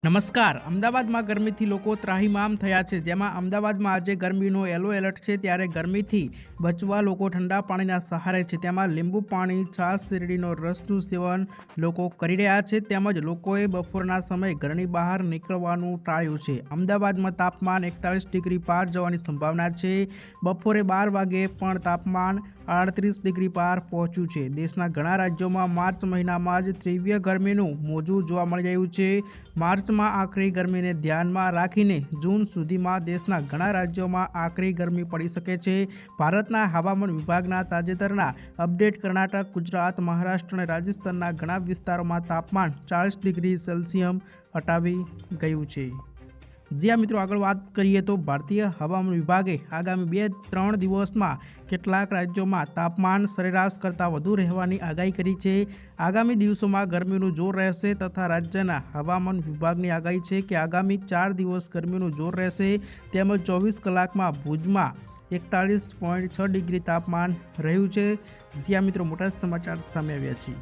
નમસ્કાર. અમદાવાદમાં ગરમીથી લોકો ત્રાહિમામ થયા છે. જેમાં અમદાવાદમાં આજે ગરમીનો યલો એલર્ટ છે. ત્યારે ગરમીથી બચવા લોકો ઠંડા પાણીના સહારે છે. તેમાં લીંબુ પાણી, છાશ, શેરડીનો રસનું સેવન લોકો કરી રહ્યા છે. તેમજ લોકોએ બપોરના સમયે ઘરની બહાર નીકળવાનું ટાળ્યું છે. અમદાવાદમાં તાપમાન 41 ડિગ્રી પાર જવાની સંભાવના છે. બપોરે 12 વાગે પણ તાપમાન 38 ડિગ્રી પાર પહોંચ્યું છે. દેશના ઘણા રાજ્યોમાં માર્ચ મહિનામાં જ તીવ્ર ગરમીનું મોજું જોવા મળી રહ્યું છે. માર્ચમાં આકરી ગરમીને ધ્યાનમાં રાખીને જૂન સુધીમાં દેશના ઘણા રાજ્યોમાં આકરી ગરમી પડી શકે છે. ભારતના હવામાન વિભાગના તાજેતરના અપડેટ કર્ણાટક, ગુજરાત, મહારાષ્ટ્ર અને રાજસ્થાનના ઘણા વિસ્તારોમાં તાપમાન 40 ડિગ્રી સેલ્સિયસ અટાવી ગયું છે. જ્યાં મિત્રો આગળ વાત કરીએ તો ભારતીય હવામાન વિભાગે આગામી 2-3 દિવસમાં કેટલાક રાજ્યોમાં તાપમાન સરેરાશ કરતાં વધુ રહેવાની આગાહી કરી છે. આગામી દિવસોમાં ગરમીનું જોર રહેશે તથા રાજ્યના હવામાન વિભાગની આગાહી છે કે આગામી 4 દિવસ ગરમીનું જોર રહેશે. તેમજ 24 કલાકમાં ભુજમાં 41.6 ડિગ્રી તાપમાન રહ્યું છે. જ્યાં મિત્રો મોટા સમાચાર સામે આવ્યા છે.